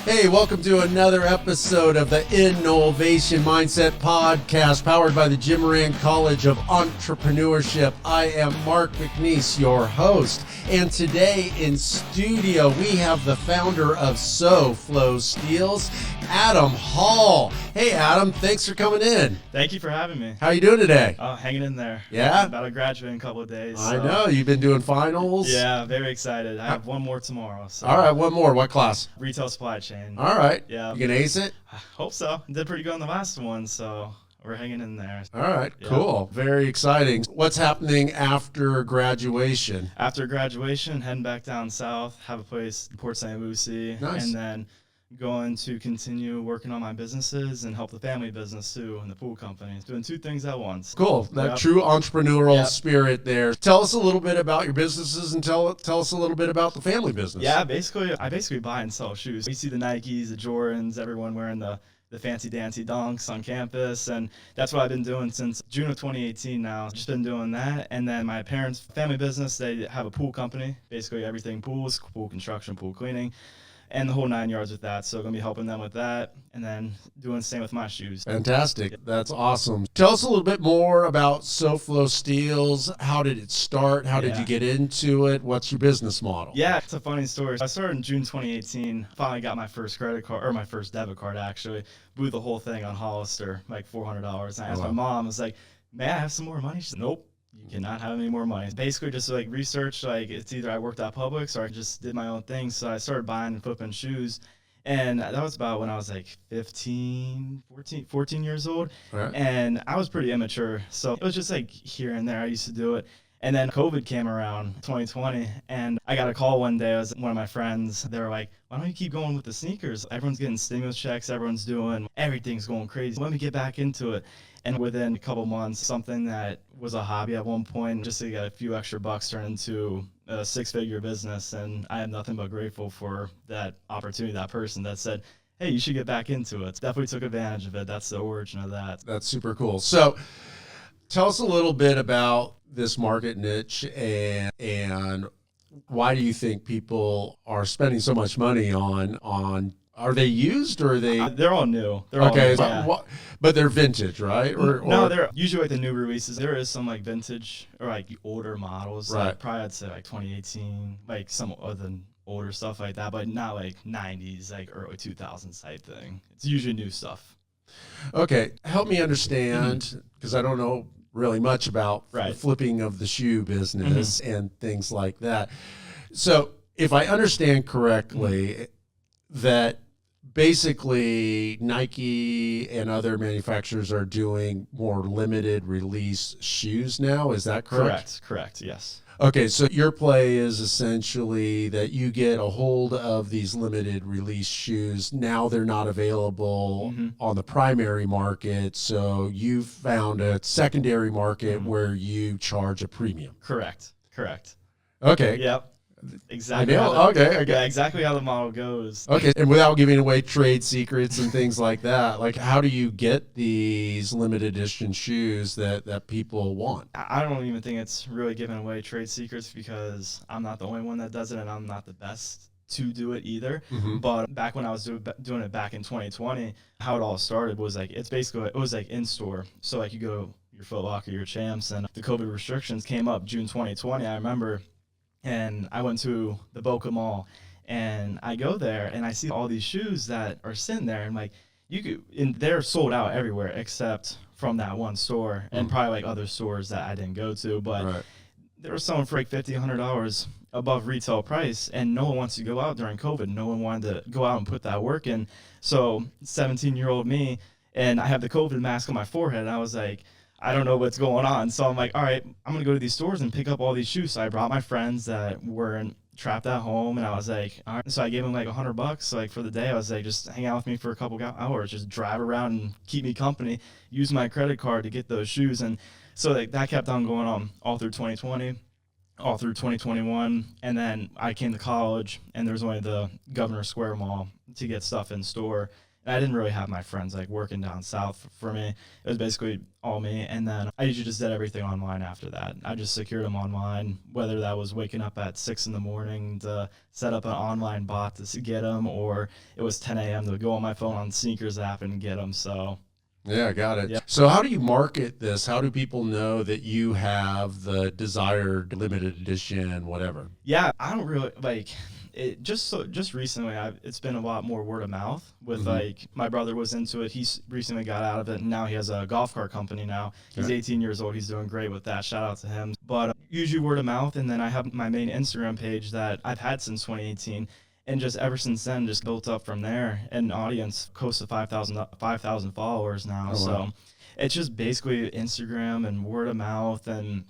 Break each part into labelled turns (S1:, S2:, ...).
S1: Hey, welcome to another episode of the Innovation Mindset Podcast, powered by the Moran College of Entrepreneurship. I am Mark McNees, your host, and today in studio we have the founder of So Flo Steals, Adam Hall. Hey, Adam, thanks for coming in.
S2: Thank you for having me.
S1: How you doing today?
S2: Hanging in there.
S1: Yeah?
S2: I'm about to graduate in a couple of days.
S1: I know, you've been doing finals.
S2: Yeah, very excited. I have one more tomorrow. So.
S1: All right, one more. What class?
S2: Retail supply chain.
S1: All right.
S2: Yeah.
S1: You can ace it?
S2: I hope so. Did pretty good on the last one, so we're hanging in there.
S1: All right, cool. Very exciting. What's happening after graduation?
S2: After graduation, heading back down south, have a place in Port St. Lucie.
S1: Nice.
S2: And then going to continue working on my businesses and help the family business too and the pool company. Doing two things at once.
S1: Cool. That true entrepreneurial spirit there. Tell us a little bit about your businesses and tell us a little bit about the family business.
S2: Yeah, I basically buy and sell shoes. You see the Nikes, the Jordans, everyone wearing the fancy dancy dunks on campus, and that's what I've been doing since June of 2018 now. Just been doing that, and then my parents' family business, they have a pool company, basically everything pools, pool construction, pool cleaning, and the whole 9 yards with that. So I'm going to be helping them with that and then doing the same with my shoes.
S1: Fantastic. That's awesome. Tell us a little bit more about So Flo Steals. How did it start? How did you get into it? What's your business model?
S2: Yeah, it's a funny story. I started in June 2018. Finally got my first credit card, or my first debit card actually. Blew the whole thing on Hollister, like $400. And I asked my mom, I was like, may I have some more money? She said, nope. You cannot have any more money. Basically just like research, like it's either I worked at Publix or I just did my own thing. So I started buying and flipping shoes. And that was about when I was like 14 years old.
S1: Right.
S2: And I was pretty immature. So it was just like here and there. I used to do it. And then COVID came around 2020 and I got a call one day. It was one of my friends. They were like, why don't you keep going with the sneakers? Everyone's getting stimulus checks. Everything's going crazy. Let me get back into it. And within a couple months, something that was a hobby at one point, just to get a few extra bucks, turned into a six-figure business. And I am nothing but grateful for that opportunity, that person that said, hey, you should get back into it. Definitely took advantage of it. That's the origin of that.
S1: That's super cool. So tell us a little bit about this market niche and why do you think people are spending so much money on are they used or are they?
S2: They're all new.
S1: But they're vintage, right?
S2: No, they're usually like the new releases. There is some like vintage or like older models.
S1: Right.
S2: Like probably I'd say like 2018, like some other older stuff like that, but not like 90s, like early 2000s type thing. It's usually new stuff.
S1: Okay, help me understand because I don't know really much about the flipping of the shoe business and things like that. So if I understand correctly, that basically Nike and other manufacturers are doing more limited release shoes now. Is that correct?
S2: Correct, yes.
S1: Okay, so your play is essentially that you get a hold of these limited release shoes. Now they're not available on the primary market, so you've found a secondary market where you charge a premium.
S2: Correct.
S1: Okay.
S2: Yep. Exactly.
S1: Okay.
S2: Exactly how the model goes.
S1: Okay, and without giving away trade secrets and things like that, like how do you get these limited edition shoes that people want?
S2: I don't even think it's really giving away trade secrets because I'm not the only one that does it and I'm not the best to do it either. But back when I was doing it back in 2020, how it all started was like, it was like in store. So like you go to your Foot Locker, your Champs, and the COVID restrictions came up June 2020, I remember. And I went to the Boca Mall, and I go there, and I see all these shoes that are sitting there, and like they're sold out everywhere except from that one store, and probably like other stores that I didn't go to, but they were selling for like $50, $100 above retail price, and no one wants to go out during COVID. No one wanted to go out and put that work in. So 17-year-old me, and I have the COVID mask on my forehead, and I was like, I don't know what's going on. So I'm like, all right, I'm going to go to these stores and pick up all these shoes. So I brought my friends that weren't trapped at home. And I was like, all right. So I gave them like $100 like for the day. I was like, just hang out with me for a couple hours, just drive around and keep me company, use my credit card to get those shoes. And so like, that kept on going on all through 2020, all through 2021. And then I came to college and there was only the Governor Square Mall to get stuff in store. And I didn't really have my friends like working down south for me. It was basically all me. And then I usually just did everything online after that. I just secured them online, whether that was waking up at 6 in the morning to set up an online bot to get them, or it was 10 a.m. to go on my phone on Sneakers app and get them. So
S1: yeah, got it.
S2: Yeah.
S1: So how do you market this? How do people know that you have the desired limited edition, whatever?
S2: Yeah, I don't really like it. Just recently, it's been a lot more word of mouth with like my brother was into it. He's recently got out of it, and now he has a golf cart company now. He's 18 years old. He's doing great with that. Shout out to him. But usually word of mouth, and then I have my main Instagram page that I've had since 2018. And just ever since then, just built up from there. An audience close to 5,000 followers now.
S1: Oh,
S2: so
S1: wow.
S2: it's just basically Instagram and word of mouth, and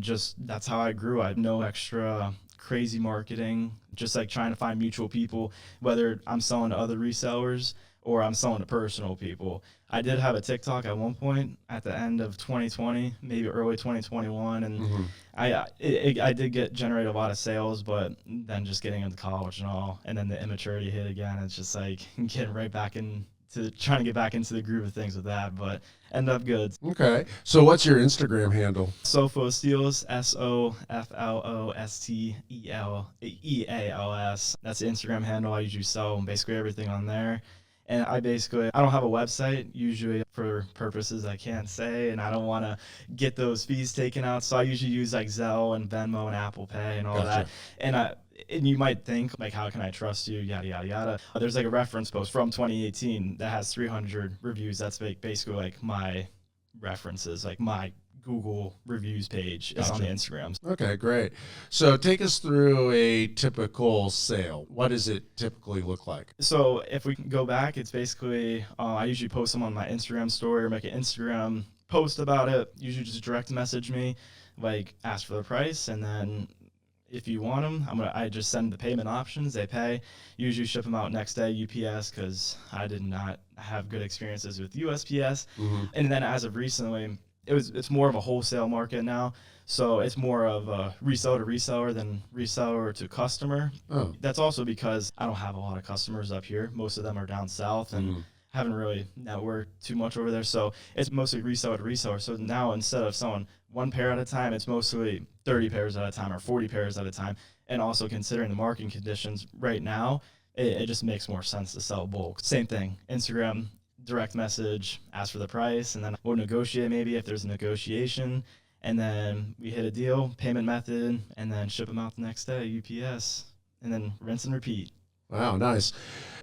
S2: just that's how I grew. I had no extra crazy marketing, just like trying to find mutual people, whether I'm selling to other resellers or I'm selling to personal people. I did have a TikTok at one point at the end of 2020, maybe early 2021, and I did generate a lot of sales, but then just getting into college and all, and then the immaturity hit again. It's just like getting right back into trying to get back into the groove of things with that, but end up good.
S1: Okay. So what's your Instagram handle?
S2: So Flo Steals, SoFloSteals. That's the Instagram handle. I usually sell basically everything on there. And I don't have a website, usually for purposes I can't say, and I don't want to get those fees taken out. So I usually use like Zelle and Venmo and Apple Pay and all that. And you might think, like, how can I trust you, yada, yada, yada. There's like a reference post from 2018 that has 300 reviews. That's basically like my references, like my Google reviews page is on the Instagrams.
S1: Okay, great. So take us through a typical sale. What does it typically look like?
S2: So if we can go back, it's basically, I usually post them on my Instagram story or make an Instagram post about it. Usually just direct message me, like ask for the price, and then if you want them, I just send the payment options. They pay. Usually ship them out next day, UPS, because I did not have good experiences with USPS. And then as of recently, it's more of a wholesale market now. So it's more of a reseller to reseller than reseller to customer.
S1: Oh.
S2: That's also because I don't have a lot of customers up here. Most of them are down south and haven't really networked too much over there. So it's mostly reseller to reseller. So now instead of selling one pair at a time, it's mostly 30 pairs at a time or 40 pairs at a time. And also considering the marketing conditions right now, it just makes more sense to sell bulk. Same thing, Instagram, direct message, ask for the price, and then we'll negotiate maybe if there's a negotiation, and then we hit a deal, payment method, and then ship them out the next day, UPS, and then rinse and repeat.
S1: Wow, nice.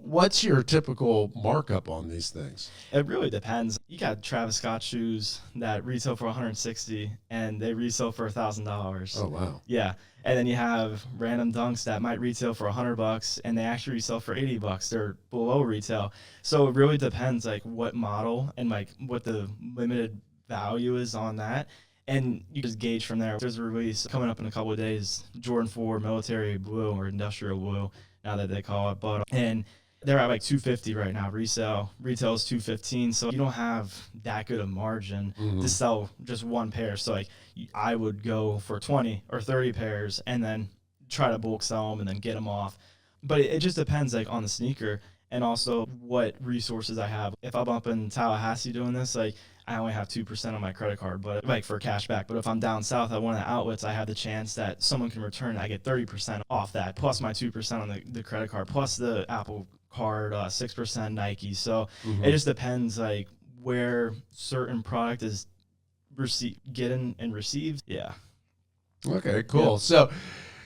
S1: What's your typical markup on these things?
S2: It really depends. You got Travis Scott shoes that retail for $160 and they resell for $1,000.
S1: Oh, wow.
S2: Yeah. And then you have random dunks that might retail for $100 and they actually resell for $80. They're below retail. So it really depends like what model and like what the limited value is on that. And you just gauge from there. There's a release coming up in a couple of days, Jordan 4 military blue or industrial blue, now that they call it. But and they're at like $250 right now. Retail is $215. So you don't have that good a margin to sell just one pair. So like I would go for 20 or 30 pairs and then try to bulk sell them and then get them off. But it just depends like on the sneaker and also what resources I have. If I'm up in Tallahassee doing this, like I only have 2% on my credit card, but like for cash back. But if I'm down south at one of the outlets, I have the chance that someone can return. I get 30% off that, plus my 2% on the credit card, plus the Apple card, 6% Nike. So it just depends like where certain product is getting and received. Yeah.
S1: Okay, cool. Yeah. So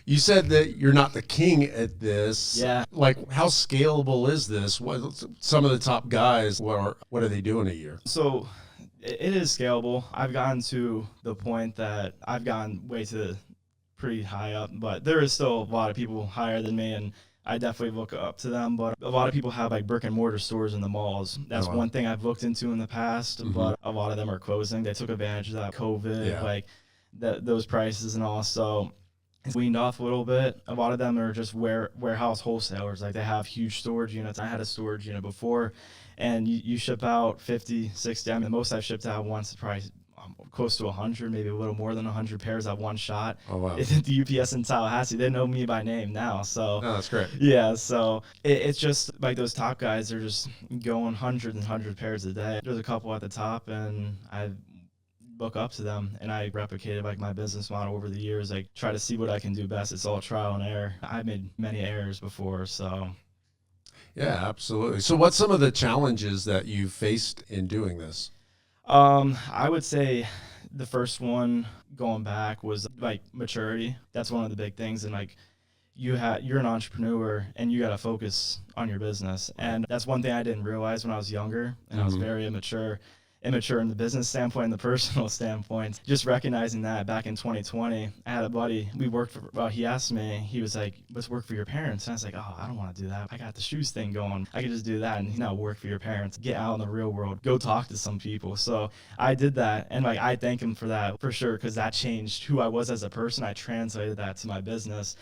S1: you said that you're not the king at this.
S2: Yeah.
S1: Like, how scalable is this? What some of the top guys, what are they doing a year?
S2: So it is scalable. I've gotten to the point that I've gotten way to pretty high up, but there is still a lot of people higher than me, and I definitely look up to them. But a lot of people have like brick and mortar stores in the malls. That's one thing I've looked into in the past, but a lot of them are closing. They took advantage of that COVID, like those prices and all. So it's weaned off a little bit. A lot of them are just warehouse wholesalers. Like they have huge storage units. I had a storage unit before, and you ship out 50, 60. I mean, the most I've shipped out once is probably close to 100, maybe a little more than 100 pairs at one shot.
S1: Oh, wow.
S2: The UPS in Tallahassee, they know me by name now. So
S1: Oh, that's great.
S2: yeah, so it's just like those top guys are just going 100 pairs a day. There's a couple at the top, and I look up to them, and I replicated like my business model over the years. Like try to see what I can do best. It's all trial and error. I made many errors before, so.
S1: Yeah, absolutely. So what's some of the challenges that you faced in doing this?
S2: I would say the first one going back was like maturity. That's one of the big things. And like you're an entrepreneur and you got to focus on your business. And that's one thing I didn't realize when I was younger, and I was very immature in the business standpoint and the personal standpoint. Just recognizing that back in 2020, I had a buddy, he asked me, he was like, let's work for your parents. And I was like, oh, I don't want to do that. I got the shoes thing going. I could just do that and, work for your parents, get out in the real world, go talk to some people. So I did that. And I thank him for that for sure, because that changed who I was as a person. I translated that to my business.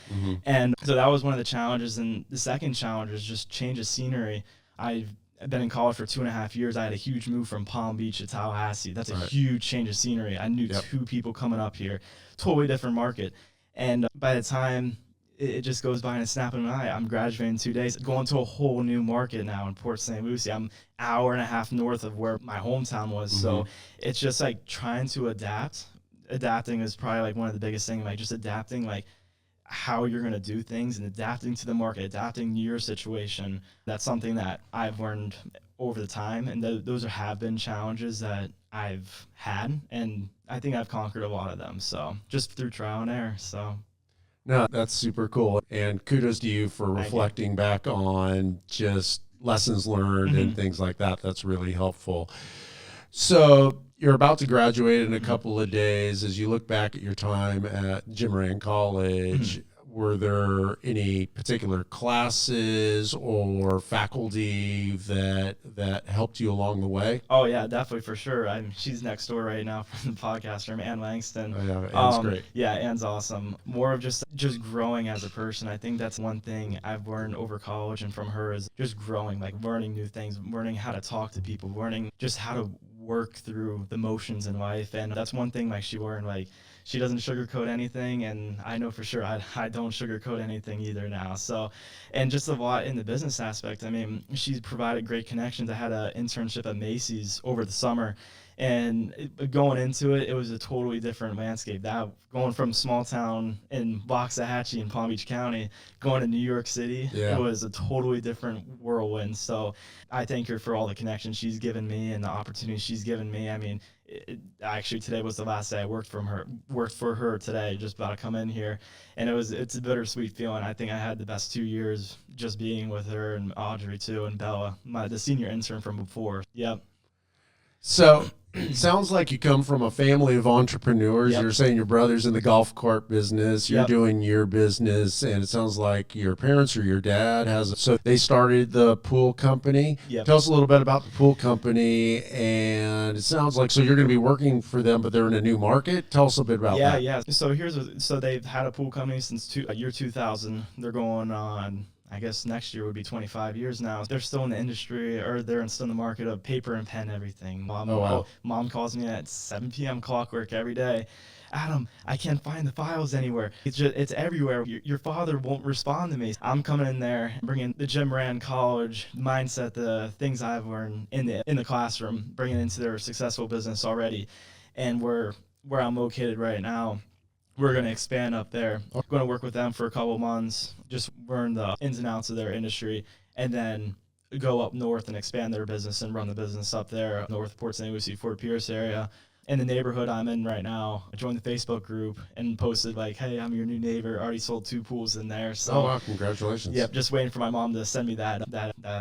S2: And so that was one of the challenges. And the second challenge is just change of scenery. I've been in college for 2.5 years. I had a huge move from Palm Beach to Tallahassee. That's a huge change of scenery. I knew two people coming up here, totally different market. And by the time it just goes by in a snap of an eye, I'm graduating in 2 days, going to a whole new market now in Port St. Lucie. I'm an hour and a half north of where my hometown was. So it's just like trying to adapt. Adapting is probably like one of the biggest things, like just adapting like how you're going to do things and adapting to the market, adapting to your situation. That's something that I've learned over the time, and those have been challenges that I've had, and I think I've conquered a lot of them, so just through trial and error. So
S1: no, that's super cool, and kudos to you for reflecting back on just lessons learned and things like that. That's really helpful. So you're about to graduate in a couple of days. As you look back at your time at Moran College, were there any particular classes or faculty that helped you along the way?
S2: Oh yeah, definitely, for sure. She's next door right now from the podcast room, Ann Langston.
S1: Oh yeah, Ann's great.
S2: Yeah, Ann's awesome. More of just growing as a person. I think that's one thing I've learned over college and from her is just growing, like learning new things, learning how to talk to people, learning just how to work through the motions in life. And that's one thing like she learned, like she doesn't sugarcoat anything, and I know for sure I don't sugarcoat anything either now. So, and just a lot in the business aspect. I mean, she's provided great connections. I had an internship at Macy's over the summer, and going into it, it was a totally different landscape. That going from small town in Waxahachie in Palm Beach County, going to New York City, it was a totally different whirlwind. So I thank her for all the connections she's given me and the opportunities she's given me. I mean, actually today was the last day I worked for her today, just about to come in here, and it's a bittersweet feeling. I think I had the best 2 years just being with her, and Audrey too, and Bella, the senior intern from before. Yep.
S1: So it sounds like you come from a family of entrepreneurs. You're saying your brother's in the golf cart business. You're doing your business, and it sounds like your parents or your dad so they started the pool company. Tell us a little bit about the pool company, and it sounds like, so you're going to be working for them, but they're in a new market. Tell us a bit about that.
S2: Yeah. So they've had a pool company since year 2000. They're going on, I guess next year would be 25 years now. They're still in the industry, or they're still in the market of paper and pen, everything. Mom calls me at 7 p.m. clockwork every day. Adam, I can't find the files anywhere. It's everywhere. Your father won't respond to me. I'm coming in there, bringing the Moran College mindset, the things I've learned in the classroom, bringing it into their successful business already. And where I'm located right now, we're going to expand up there. We're going to work with them for a couple months, just learn the ins and outs of their industry, and then go up north and expand their business and run the business up there, north Port St. Lucie, Fort Pierce area. In the neighborhood I'm in right now, I joined the Facebook group and posted like, hey, I'm your new neighbor. Already sold 2 pools in there. So,
S1: oh, wow, congratulations.
S2: Yep, just waiting for my mom to send me that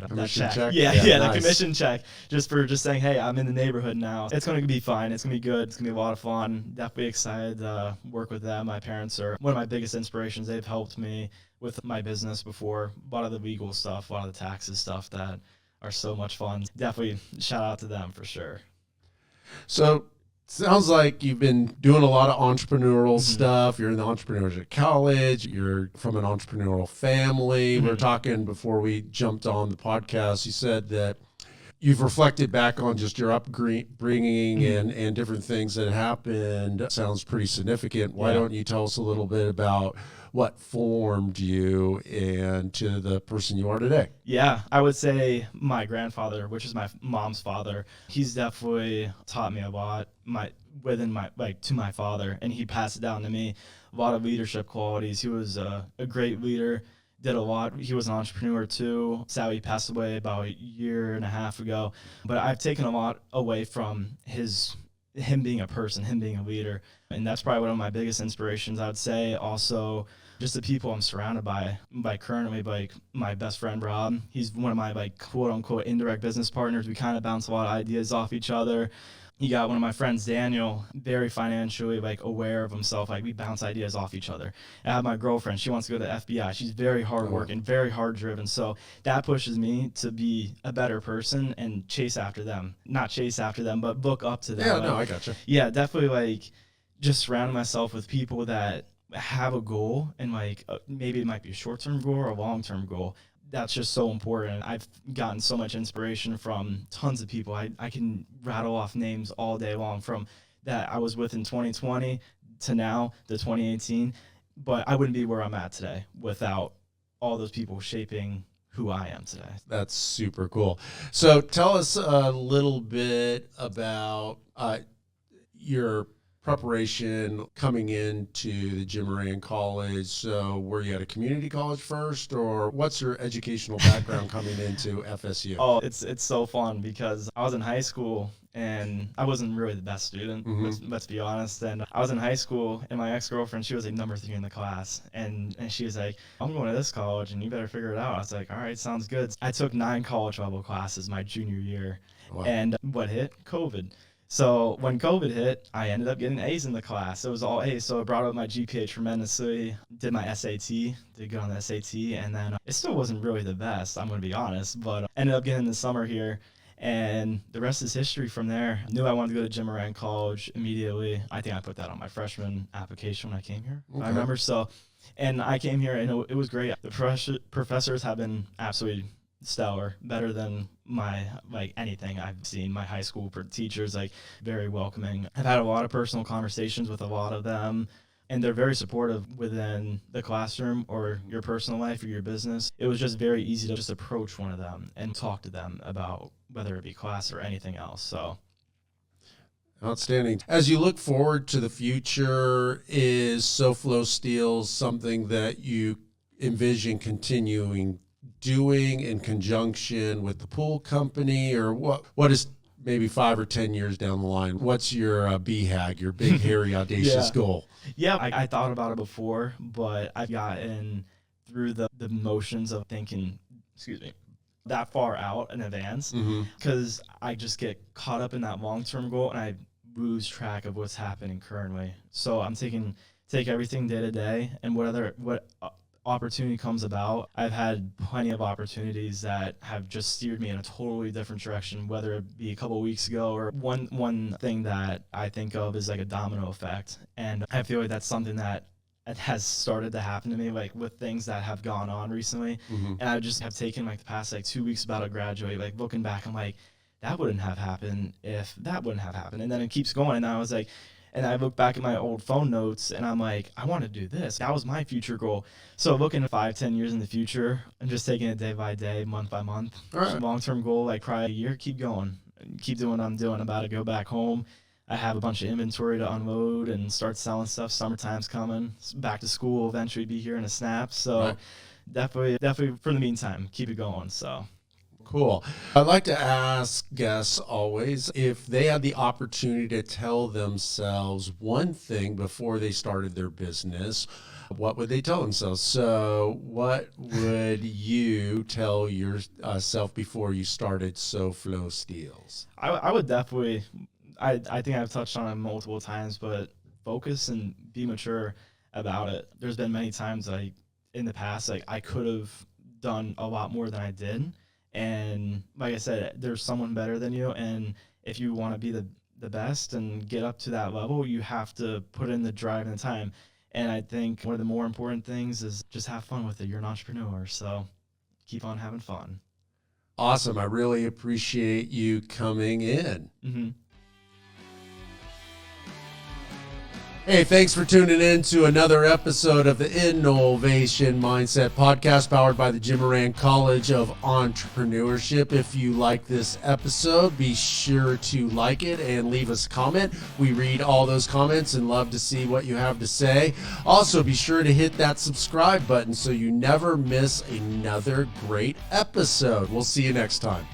S1: commission check.
S2: Yeah,
S1: nice.
S2: The commission check, just for saying, hey, I'm in the neighborhood now. It's going to be fine. It's going to be good. It's going to be a lot of fun. Definitely excited to work with them. My parents are one of my biggest inspirations. They've helped me with my business before. A lot of the legal stuff, a lot of the taxes stuff that are so much fun. Definitely shout out to them for sure.
S1: So, sounds like you've been doing a lot of entrepreneurial stuff. You're in the Entrepreneurship College. You're from an entrepreneurial family. We were talking before we jumped on the podcast. You said that you've reflected back on just your upbringing and different things that happened. Sounds pretty significant. Why don't you tell us a little bit about what formed you and to the person you are today?
S2: Yeah, I would say my grandfather, which is my mom's father, he's definitely taught me a lot to my father, and he passed it down to me. A lot of leadership qualities. He was a great leader, did a lot. He was an entrepreneur too. Sadly, he passed away about a year and a half ago. But I've taken a lot away from him being a person, him being a leader. And that's probably one of my biggest inspirations, I would say. Also, just the people I'm surrounded by currently, like my best friend, Rob. He's one of my, like, quote unquote indirect business partners. We kind of bounce a lot of ideas off each other. You got one of my friends, Daniel, very financially, like, aware of himself. Like, we bounce ideas off each other. I have my girlfriend. She wants to go to the FBI. She's very hardworking, very hard driven. So that pushes me to be a better person and chase after them. Not chase after them, but look up to them.
S1: Yeah, no, I gotcha.
S2: Yeah, definitely, like, just surrounding myself with people that have a goal, and, like, maybe it might be a short-term goal or a long-term goal. That's just so important. I've gotten so much inspiration from tons of people. I can rattle off names all day long, from that I was with in 2020 to now to 2018. But I wouldn't be where I'm at today without all those people shaping who I am today.
S1: That's super cool. So tell us a little bit about your preparation coming into the Jim Moran College. So were you at a community college first, or what's your educational background coming into FSU?
S2: Oh, it's so fun because I was in high school and I wasn't really the best student, let's be honest. And I was in high school, and my ex-girlfriend, she was like number 3 in the class. And she was like, I'm going to this college and you better figure it out. I was like, all right, sounds good. I took 9 college level classes my junior year. Wow. And what hit? COVID. So when COVID hit, I ended up getting A's in the class. It was all A's, so it brought up my GPA tremendously. Did my SAT, did good on the SAT, and then it still wasn't really the best, I'm going to be honest, but ended up getting the summer here, and the rest is history from there. Knew I wanted to go to Jim Moran College immediately. I think I put that on my freshman application when I came here. Okay. I remember, and I came here, and it was great. The professors have been absolutely stellar, better than anything I've seen. My high school teachers, like, very welcoming. I've had a lot of personal conversations with a lot of them, and they're very supportive within the classroom or your personal life or your business. It was just very easy to just approach one of them and talk to them about whether it be class or anything else. So
S1: outstanding. As you look forward to the future, is So Flo Steals something that you envision continuing doing in conjunction with the pool company, or what is maybe 5 or 10 years down the line? What's your BHAG, your big, hairy, audacious goal?
S2: Yeah, I thought about it before, but I've gotten through the motions of thinking, that far out in advance, because I just get caught up in that long-term goal and I lose track of what's happening currently. So I'm take everything day to day, and what opportunity comes about. I've had plenty of opportunities that have just steered me in a totally different direction, whether it be a couple of weeks ago, or one thing that I think of is like a domino effect. And I feel like that's something that has started to happen to me, like with things that have gone on recently. And I just have taken like the past 2 weeks about to graduate, like looking back, I'm like, that wouldn't have happened if that wouldn't have happened. And then it keeps going. And I was like, and I look back at my old phone notes and I'm like, I want to do this. That was my future goal. So looking at 5-10 years in the future and just taking it day by day, month by month. Right. Long-term goal, like probably a year, keep going. Keep doing what I'm doing. I'm about to go back home. I have a bunch of inventory to unload and start selling stuff. Summertime's coming. Back to school, eventually be here in a snap. So definitely for the meantime, keep it going. So.
S1: Cool. I'd like to ask guests always if they had the opportunity to tell themselves one thing before they started their business, what would they tell themselves? So what would you tell yourself before you started So Flo Steals?
S2: I would definitely, I think I've touched on it multiple times, but focus and be mature about it. There's been many times in the past, I could have done a lot more than I did. And like I said, there's someone better than you. And if you want to be the best and get up to that level, you have to put in the drive and the time. And I think one of the more important things is just have fun with it. You're an entrepreneur, so keep on having fun.
S1: Awesome. I really appreciate you coming in.
S2: Mm-hmm.
S1: Hey, thanks for tuning in to another episode of the Innovation Mindset podcast powered by the Moran College of Entrepreneurship. If you like this episode, be sure to like it and leave us a comment. We read all those comments and love to see what you have to say. Also, be sure to hit that subscribe button so you never miss another great episode. We'll see you next time.